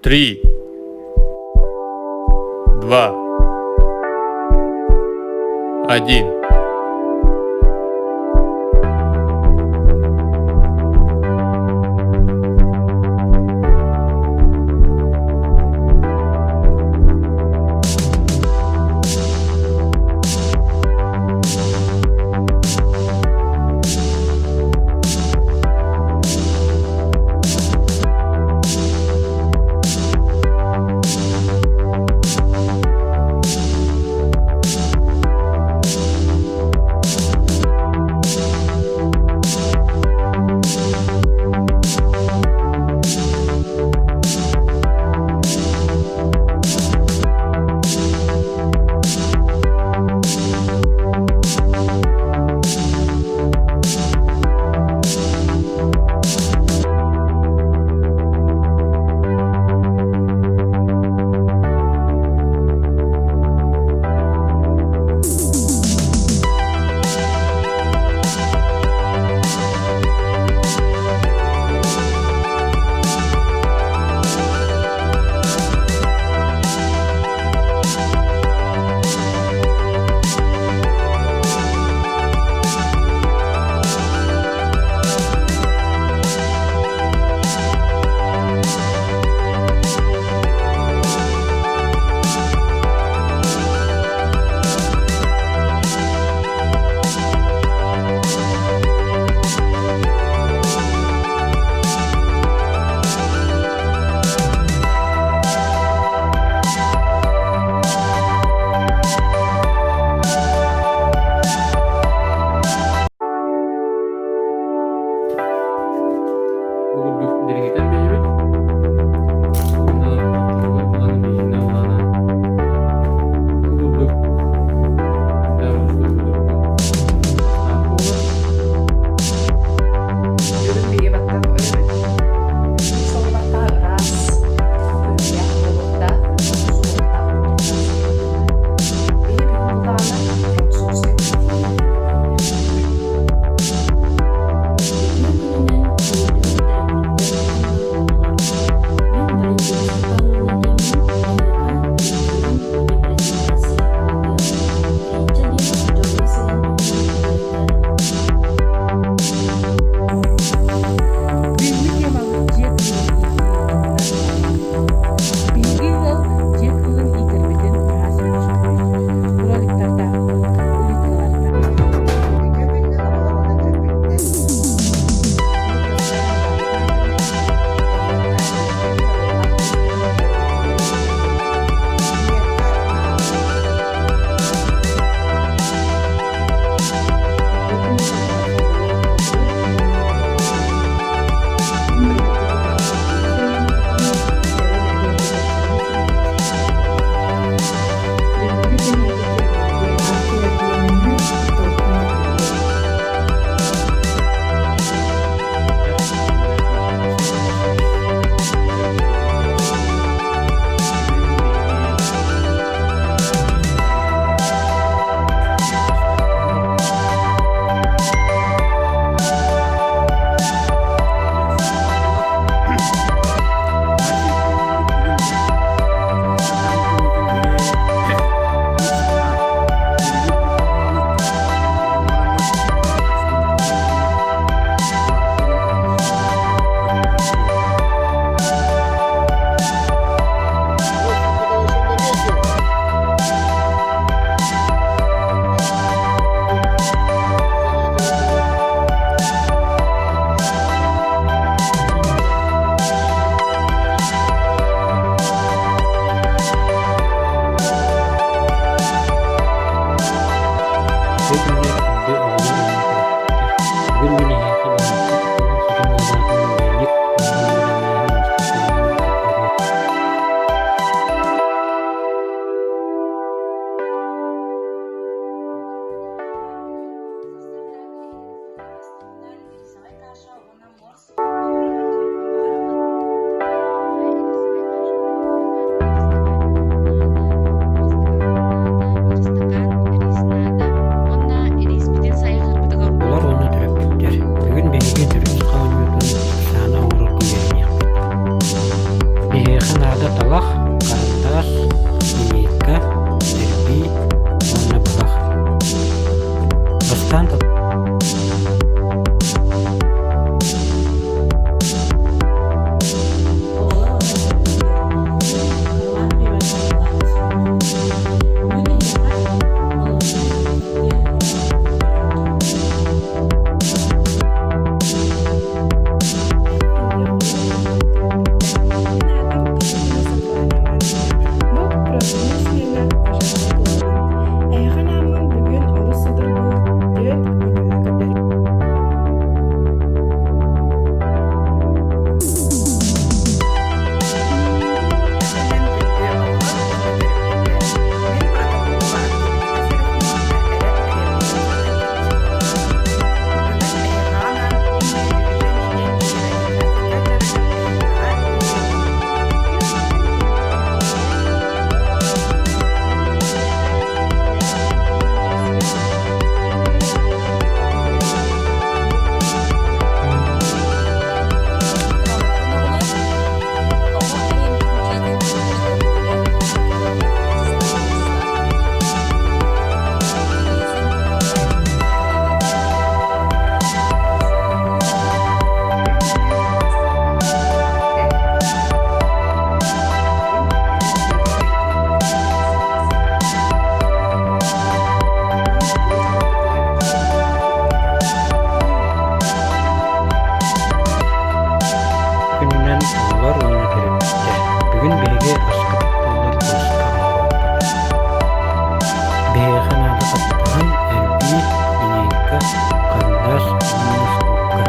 3, 2, 1. Bihekin ada talak, karantas, minika, derbi, mana balak. Bastan gününden oğlar oyuna teripte. Bugün bege askıp oğlar boşka ağırlık. Behekin ada kapıdan erbi, minika, kandas, minus okka.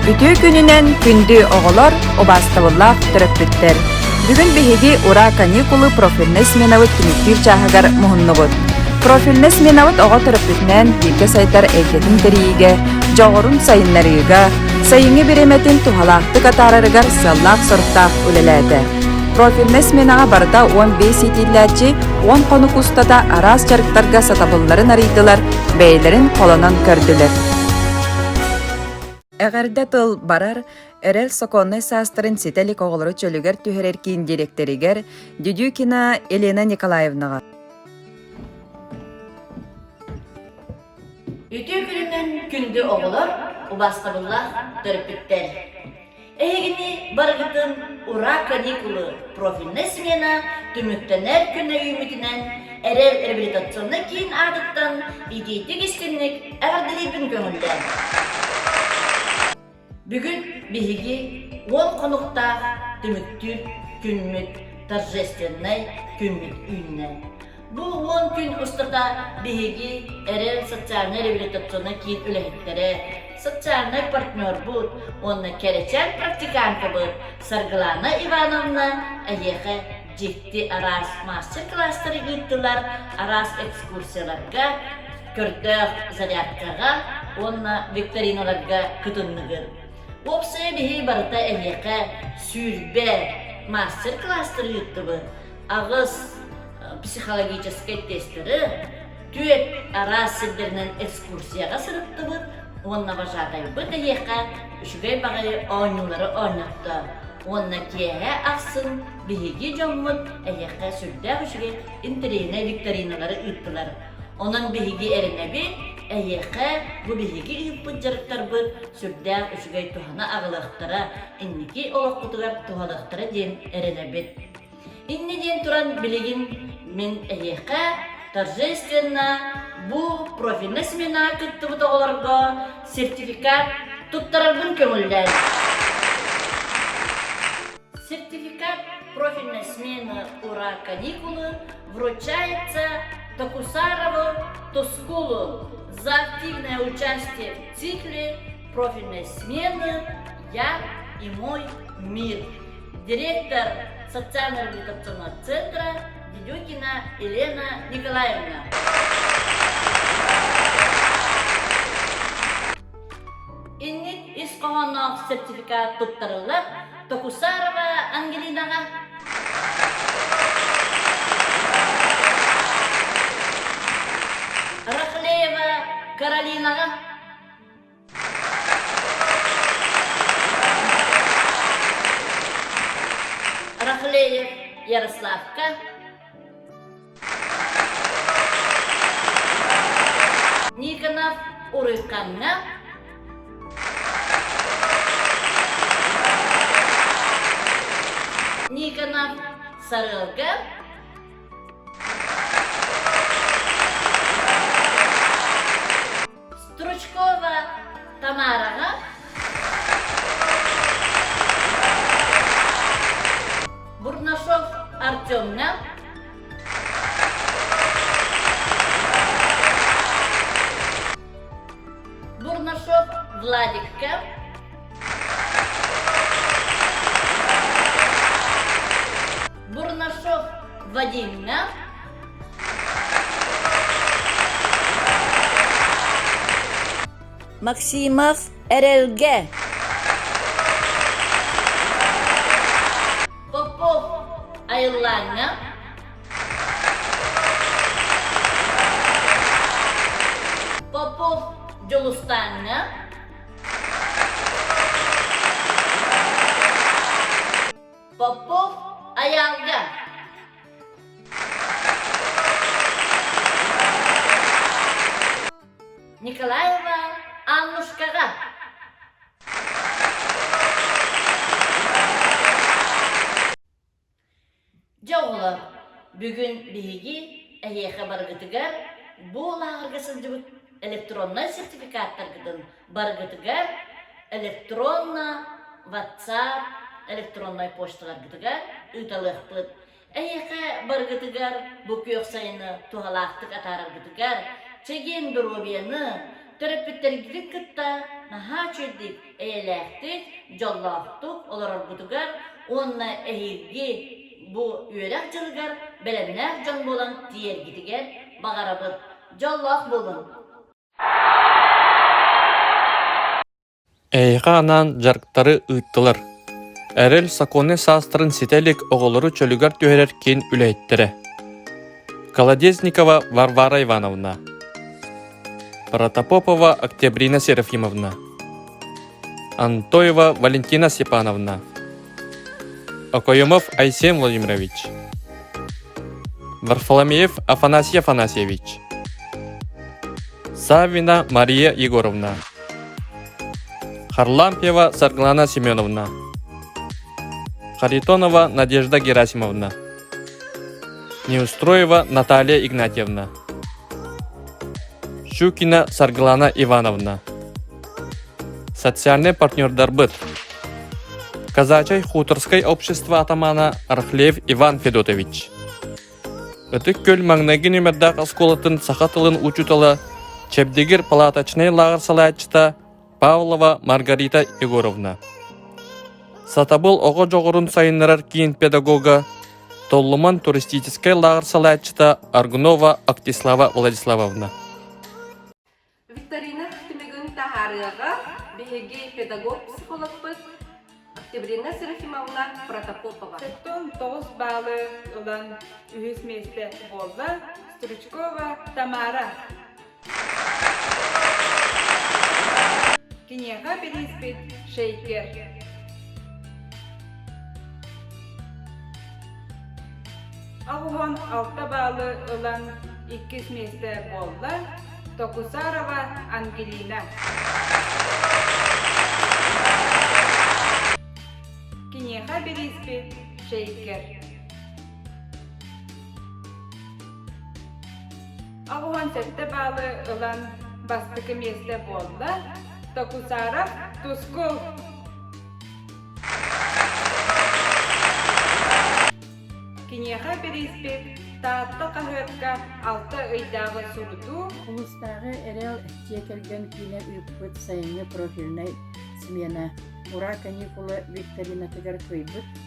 Ütü gününen kündü oğular obastabıllaq töröppüттер. Бүгін беһиги ура каникулы профильный сменавыт түмүктүр чаһыгар муһуннубут. Профильный сменавыт оҕо төрөппүтүнэн бирге сайтар эйкетин терииге, жоҕорун сайыннарыыга, сайыҥы биреметин тухалаахтык атаарарыгар сыллаах сорутаах үлэлээте. Профильный сменаға барда 15 ситиллячи 10 конук устата араас чарыктарга сатабылларын арыйдылар, бэйлерин колонон көрдүлөр. Эгерде тыл барар, эрел соконной састырын сетелик оголору чөлүгер түһэреркин директоригер Дюдюкина Елена Николаевнага. Ütü gününden kündü oğulur, ubastабыллах törpüttер. Эгини баргытын ура каникулы профильный смена түмүктенер күнө үмүтүнен эрел реабилитационный кийин адыттан идейтик истинник эгерделибин көңүлдө. Бүгүн биһиги 10 конукта түмүктүр күнмүт торжественный күнмүт үйүнне. Бу 10 күн устата биһиги эрел социальный реабилитационный кийин үлэхиттере, социальный партнер бут, онна керечен практиканка бут, Саргалана Ивановна эйеха жикти арас мастер-класстары ыттылар, арас экскурсияларга, көрдөх зарядкага, онна викториналарга кытынныгыр. Опсая биһи барыта эйеха сүрбе мастер-класстары ыттыбы, агыс психологический тесттері, түйет арас сілдерінен экскурсияға сырыптыбы, онна важатай бұд эйеха үшігей бағайы ойнулары ойнатты. Онна кеге ақсын биһиги жоммут эйеха сүрдә үшігей интерейне викториналары ыттылар. Onun biһиги эренеби эйеха бу биһиги ыйыппыт жарыктар быт сүрдә үшігей тухана ағылықтара, инники олоққутугар тухалықтара ден эренебит. Инни ден туран билигин мен эйеха торжественно bu профильный семена кыттыбыт оголорго сертификат туттарардын көңүлләр. Сертификат профильной смены «Ура каникулы» вручается Токусарову Тоскулу за активное участие в цикле профильной смены «Я и мой мир». Директор социально-реабилитационного центра Дедюкина Елена Николаевна. Иннит исконок сертификат туттарылар Токусарова Ангелинага. Рахлеева Каролинага. Рахлеев Ярославка. Никонов Урыканна. Никонов Сарылга. Стручкова Тамарага. Бурнашов Артемна. Бурнашов Владикка. Бурнашов Вадимна. Максимов Эрелге. Попов Айлана. Попов Джолустанна. Попов Аялга. Николаева Аннушкага. Жоғылар, бүгін биги әйеқі барғытыгар, бұл ағырғысын жүбіт электронный сертификаттарғыдың барғытыгар, электронна, WhatsApp, электронный пошталарғытыгар, үталық бұд. Әйеқі барғытыгар, бұл көк сайыны туғалақтық атарғытыгар, чеген дұробияны, терапевтергілік кітта, наға чөлдік әйеләқтік, жоллақтық оларғытыгар, онына әйірге bu üyelek çılgar, belemler can bolan diğer gidiger, bağarabıd, jolloq bolun. Эйға анан жарктары ыттылар. Әрел саконы састырын сителик оголору чөлүгар түйерер кен үләйттірі. Колодезникова Варвара Ивановна. Протопопова Октябрина Серафимовна. Антоева Валентина Степановна. Окоемов Айсен Владимирович. Варфоломеев Афанасий Афанасьевич. Савина Мария Егоровна. Харлампьева Сарглана Семеновна. Харитонова Надежда Герасимовна. Неустроева Наталья Игнатьевна. Щукина Сарглана Ивановна. Социальный партнердар быт. Казачай хуторское общество атамана Архлеев Иван Федотович. Өтік көл маңнагин өмірдақ асколатын сақатылын учутала Чебдегер палатачный лагер салаятчыта Павлова Маргарита Егоровна. Сатабыл оғы жоғырын сайынырар кейін педагога Толлуман туристический лагер салаятчыта Аргунова Актислава Владиславовна. Викторина Хтимигун Тахарыга, беги педагог психолог Октябрина Серафимовна Протопопова. Сеттон 9 баллы olan ühüs mesle bolda Стручкова Тамара. Кинеха Бериспит Шейкер. Ağuhan 6 баллы olan ikis mesle bolda Tokusarova Angelina. Кинеха Бериспит Шейкер. Ағуан сәтті балы ылан бастықы месте болды. Токусаров Тускул. Кинеха береспек таатта қағытқа алты ыйдағы сұруду. Улустағы әрел жекелген кине үйіппіт сайыны профильный смена. Ура каникулы викторина тігір көйбіт.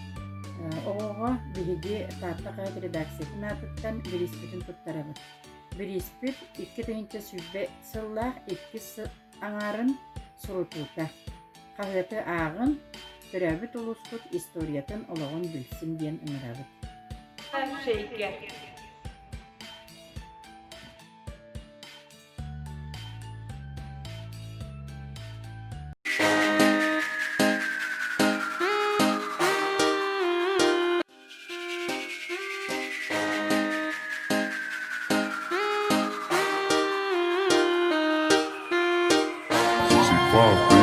Оғыға бігі таатта қағыт редакциясын атыттан береспетін тұттарабыт. Береспет 2 түйінті сүзбе сыллақ 2 аңарын сұрутута. Қағыты ағын түрәбіт улуспыт историятын олығын білсін ден ұңырабыт. Шейке. Far